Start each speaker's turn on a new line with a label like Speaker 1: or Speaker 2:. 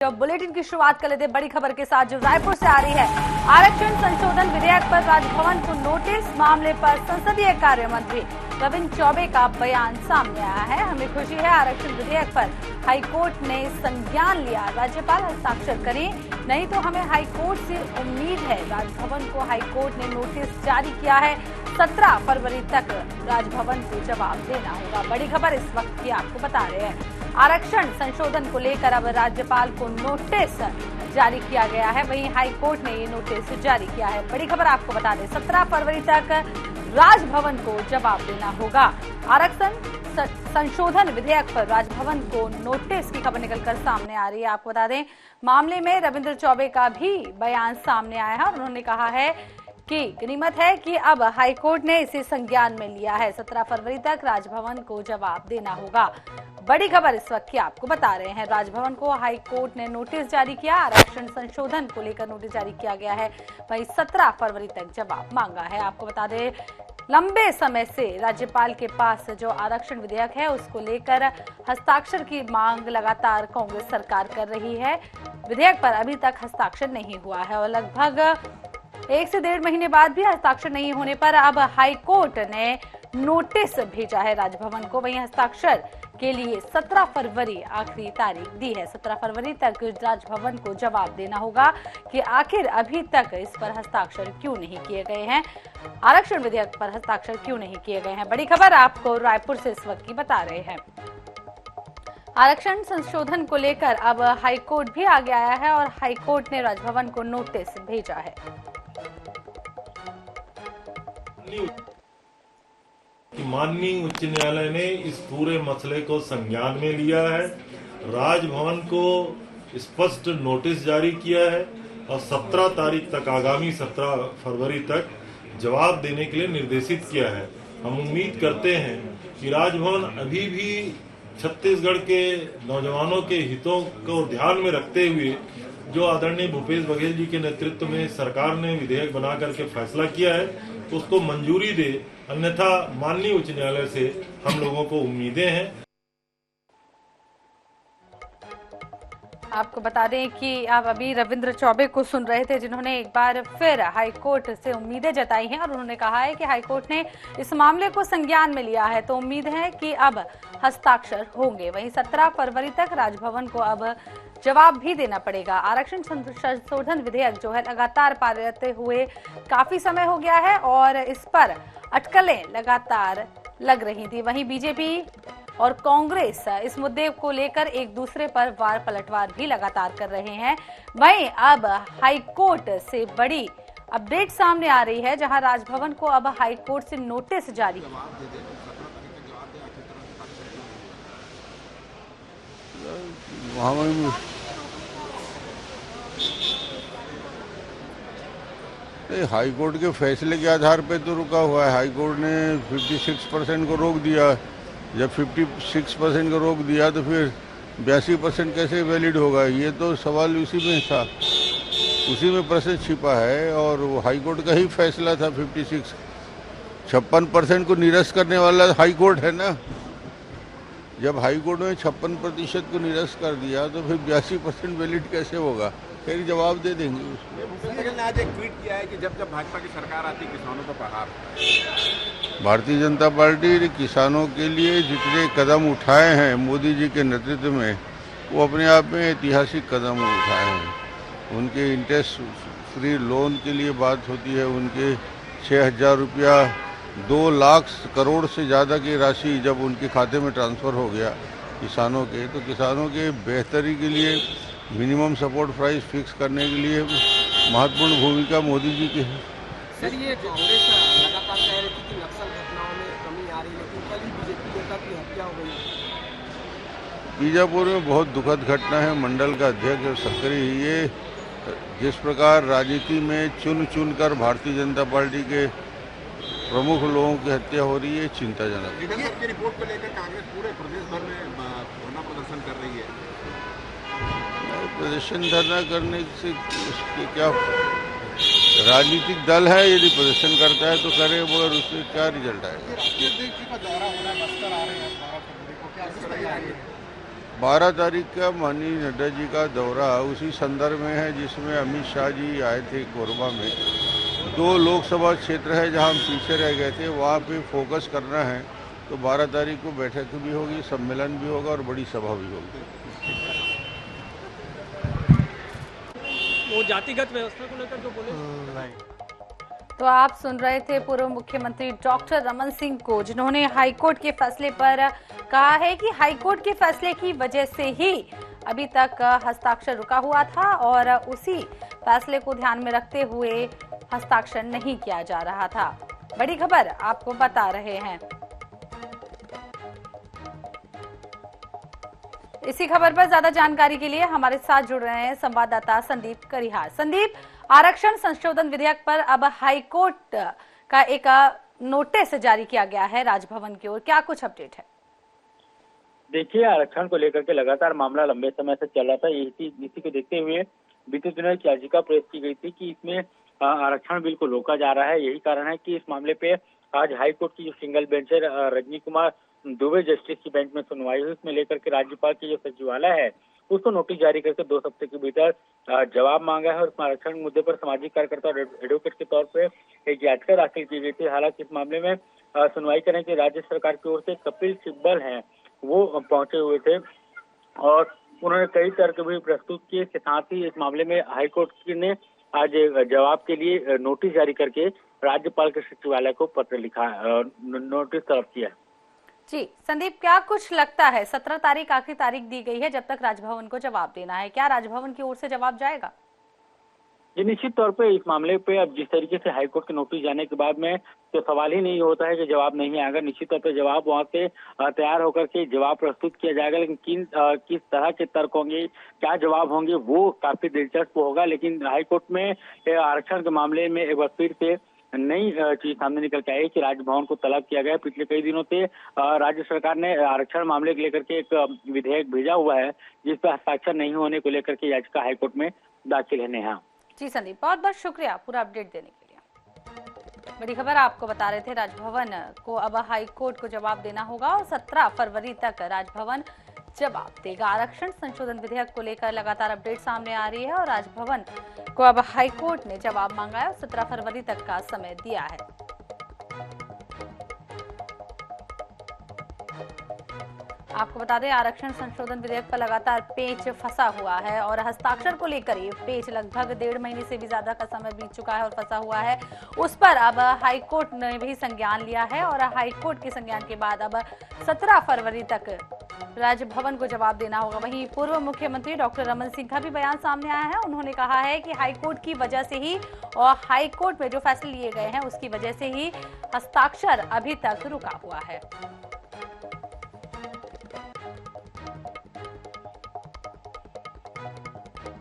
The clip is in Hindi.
Speaker 1: अब बुलेटिन की शुरुआत कर लेते हैं बड़ी खबर के साथ जो रायपुर से आ रही है। आरक्षण संशोधन विधेयक पर राजभवन को नोटिस, मामले पर संसदीय कार्य मंत्री रविंद्र चौबे का बयान सामने आया है। हमें खुशी है आरक्षण विधेयक पर हाईकोर्ट ने संज्ञान लिया, राज्यपाल हस्ताक्षर करें, नहीं तो हमें हाईकोर्ट से उम्मीद है। राजभवन को हाईकोर्ट ने नोटिस जारी किया है, 17 फरवरी तक राजभवन को जवाब देना होगा। बड़ी खबर इस वक्त की आपको बता रहे हैं। आरक्षण संशोधन को लेकर अब राज्यपाल को नोटिस जारी किया गया है, वहीं हाईकोर्ट ने ये नोटिस जारी किया है। बड़ी खबर आपको बता दें, 17 फरवरी तक राजभवन को जवाब देना होगा। आरक्षण संशोधन विधेयक पर राजभवन को नोटिस की खबर निकलकर सामने आ रही है। आपको बता दें, मामले में रविंद्र चौबे का भी बयान सामने आया है और उन्होंने कहा है कि गनीमत है कि अब हाईकोर्ट ने इसे संज्ञान में लिया है, 17 फरवरी तक राजभवन को जवाब देना होगा। बड़ी खबर इस वक्त की आपको बता रहे हैं, राजभवन को हाईकोर्ट ने नोटिस जारी किया, आरक्षण संशोधन को लेकर नोटिस जारी किया गया है, वहीं 17 फरवरी तक जवाब मांगा है। आपको बता दें, लंबे समय से राज्यपाल के पास जो आरक्षण विधेयक है उसको लेकर हस्ताक्षर की मांग लगातार कांग्रेस सरकार कर रही है। विधेयक पर अभी तक हस्ताक्षर नहीं हुआ है और लगभग 1 से 1.5 महीने बाद भी हस्ताक्षर नहीं होने पर अब हाईकोर्ट ने नोटिस भेजा है राजभवन को। वहीं हस्ताक्षर के लिए 17 फरवरी आखिरी तारीख दी है। 17 फरवरी तक राजभवन को जवाब देना होगा कि आखिर अभी तक इस पर हस्ताक्षर क्यों नहीं किए गए हैं, आरक्षण विधेयक पर हस्ताक्षर क्यों नहीं किए गए हैं। बड़ी खबर आपको रायपुर से इस वक्त की बता रहे हैं। आरक्षण संशोधन को लेकर अब हाईकोर्ट भी आगे आया है और हाईकोर्ट ने राजभवन को नोटिस भेजा है।
Speaker 2: माननीय उच्च न्यायालय ने इस पूरे मसले को संज्ञान में लिया है, राजभवन को स्पष्ट नोटिस जारी किया है और 17 तारीख तक, आगामी 17 फरवरी तक जवाब देने के लिए निर्देशित किया है। हम उम्मीद करते हैं कि राजभवन अभी भी छत्तीसगढ़ के नौजवानों के हितों को ध्यान में रखते हुए जो आदरणीय भूपेश बघेल जी के नेतृत्व में सरकार ने विधेयक बना करके फैसला किया है तो उसको मंजूरी दे, अन्यथा माननीय उच्च न्यायालय से हम लोगों को उम्मीदें हैं।
Speaker 1: आपको बता दें कि आप अभी रविंद्र चौबे को सुन रहे थे, जिन्होंने एक बार फिर हाईकोर्ट से उम्मीदें जताई हैं और उन्होंने कहा है कि हाईकोर्ट ने इस मामले को संज्ञान में लिया है तो उम्मीद है कि अब हस्ताक्षर होंगे। वहीं 17 फरवरी तक राजभवन को अब जवाब भी देना पड़ेगा। आरक्षण संशोधन विधेयक जो है लगातार पारित हुए काफी समय हो गया है और इस पर अटकलें लगातार लग रही थी। वहीं बीजेपी और कांग्रेस इस मुद्दे को लेकर एक दूसरे पर वार पलटवार भी लगातार कर रहे हैं। वहीं अब हाईकोर्ट से बड़ी अपडेट सामने आ रही है, जहां राजभवन को अब हाईकोर्ट से नोटिस जारी
Speaker 3: हाईकोर्ट के फैसले के आधार पे तो रुका हुआ है। हाईकोर्ट ने 56% को रोक दिया। जब 56% को रोक दिया तो फिर 82% कैसे वैलिड होगा? ये तो सवाल उसी में था, उसी में प्रश्न छिपा है। और वो हाईकोर्ट का ही फैसला था। 56% को निरस्त करने वाला हाईकोर्ट है ना। जब हाईकोर्ट में 56% को निरस्त कर दिया तो फिर 82% वैलिड कैसे होगा? फिर जवाब दे देंगे उसमें।
Speaker 4: भूपेश बघेल ने आज एक ट्वीट किया है कि जब जब भाजपा की सरकार आती किसानों पर प्रहार।
Speaker 3: भारतीय जनता पार्टी ने किसानों के लिए जितने कदम उठाए हैं मोदी जी के नेतृत्व में, वो अपने आप में ऐतिहासिक कदम उठाए हैं। उनके इंटरेस्ट फ्री लोन के लिए बात होती है, उनके 6,000 रुपया 2 लाख करोड़ से ज़्यादा की राशि जब उनके खाते में ट्रांसफ़र हो गया किसानों के, तो किसानों के बेहतरी के लिए मिनिमम सपोर्ट प्राइस फिक्स करने के लिए महत्वपूर्ण भूमिका मोदी जी की है।
Speaker 4: सर, ये कांग्रेस लगातार कह रही थी कि नक्सल घटनाओं में कमी आ रही है, लेकिन कल ही बीजेपी नेता की हत्या हो गई।
Speaker 3: बीजापुर में बहुत दुखद घटना है। मंडल का अध्यक्ष सक्री, ये जिस प्रकार राजनीति में चुन चुन कर भारतीय जनता पार्टी के प्रमुख लोगों की हत्या हो रही है, चिंताजनक।
Speaker 4: लीडरशिप की रिपोर्ट को लेकर कांग्रेस पूरे प्रदेश भर में धरना प्रदर्शन कर रही है।
Speaker 3: प्रदर्शन धरना करने से उसके क्या, राजनीतिक दल है, यदि प्रदर्शन करता है तो करे, मगर उससे क्या रिजल्ट आएगा? 12 तारीख का माननीय नड्डा जी का दौरा उसी संदर्भ में है जिसमें अमित शाह जी आए थे कोरबा में। 2 लोकसभा क्षेत्र है जहां हम पीछे रह गए थे, वहां पे फोकस करना है। तो 12 तारीख को बैठक भी होगी, सम्मेलन भी होगा और बड़ी सभा भी होगी।
Speaker 5: वो जातिगत व्यवस्था को लेकर जो बोले
Speaker 1: तो आप सुन रहे थे पूर्व मुख्यमंत्री डॉक्टर रमन सिंह को, जिन्होंने हाईकोर्ट के फैसले पर कहा है कि हाईकोर्ट के फैसले की वजह से ही अभी तक हस्ताक्षर रुका हुआ था और उसी फैसले को ध्यान में रखते हुए हस्ताक्षर नहीं किया जा रहा था। बड़ी खबर आपको बता रहे हैं। इसी खबर पर ज्यादा जानकारी के लिए हमारे साथ जुड़ रहे हैं संवाददाता संदीप करिहार। संदीप, आरक्षण संशोधन विधेयक पर अब हाईकोर्ट का एक नोटिस जारी किया गया है राजभवन की ओर, क्या कुछ अपडेट है?
Speaker 6: देखिए, आरक्षण को लेकर के लगातार मामला लंबे समय से चल रहा था। इसी को देखते हुए बीते दिनों एक याचिका पेश की गई थी कि इसमें आरक्षण बिल को रोका जा रहा है। यही कारण है कि इस मामले पे आज हाईकोर्ट की जो सिंगल बेंच है, रजनी कुमार दुबे जस्टिस की बेंच में सुनवाई हुई। इसमें लेकर के राज्यपाल की जो सचिवालय है उसको नोटिस जारी करके 2 हफ्ते के भीतर जवाब मांगा है। और आरक्षण मुद्दे पर सामाजिक कार्यकर्ता और एडवोकेट के तौर पे एक याचिका दाखिल की गई थी। हालांकि इस मामले में सुनवाई करने के राज्य सरकार की ओर से कपिल सिब्बल हैं, वो पहुंचे हुए थे और उन्होंने कई तर्क भी प्रस्तुत किए। इसके साथ ही इस मामले में हाईकोर्ट ने आज जवाब के लिए नोटिस जारी करके राज्यपाल के सचिवालय को पत्र लिखा, नोटिस तलब किया।
Speaker 1: जी संदीप, क्या कुछ लगता है 17 तारीख आखिरी तारीख दी गई है जब तक राजभवन को जवाब देना है, क्या राजभवन की ओर से जवाब जाएगा?
Speaker 6: जी निश्चित तौर पे इस मामले पे अब जिस तरीके से हाईकोर्ट के नोटिस जाने के बाद में तो सवाल ही नहीं होता है कि जवाब नहीं आएगा। निश्चित तौर पे जवाब वहां से तैयार होकर के जवाब प्रस्तुत किया जाएगा, लेकिन किस तरह के तर्क होंगे, क्या जवाब होंगे, वो काफी दिलचस्प होगा। लेकिन हाईकोर्ट में आरक्षण के मामले में एक बार फिर से नई चीज सामने निकल के आई कि राजभवन को तलब किया गया। पिछले कई दिनों से राज्य सरकार ने आरक्षण मामले को लेकर के एक विधेयक भेजा हुआ है जिस पर हस्ताक्षर नहीं होने को लेकर के याचिका हाईकोर्ट में दाखिल है। नेहा।
Speaker 1: जी संदीप, बहुत बहुत शुक्रिया पूरा अपडेट देने के लिए। बड़ी खबर आपको बता रहे थे, राजभवन को अब हाईकोर्ट को जवाब देना होगा और 17 फरवरी तक राजभवन जवाब देगा। आरक्षण संशोधन विधेयक को लेकर लगातार अपडेट सामने आ रही है और राजभवन को अब हाईकोर्ट ने जवाब मांगा है और 17 फरवरी तक का समय दिया है। आपको बता दें, आरक्षण संशोधन विधेयक पर लगातार पेच फंसा हुआ है और हस्ताक्षर को लेकर ये पेच लगभग 1.5 महीने से भी ज्यादा का समय बीत चुका है और फंसा हुआ है। उस पर अब हाईकोर्ट ने भी संज्ञान लिया है और हाईकोर्ट के संज्ञान के बाद अब 17 फरवरी तक राजभवन को जवाब देना होगा। वहीं पूर्व मुख्यमंत्री डॉक्टर रमन सिंह का भी बयान सामने आया है। उन्होंने कहा है कि हाईकोर्ट की वजह से ही और हाईकोर्ट में जो फैसले लिए गए हैं उसकी वजह से ही हस्ताक्षर अभी तक रुका हुआ है।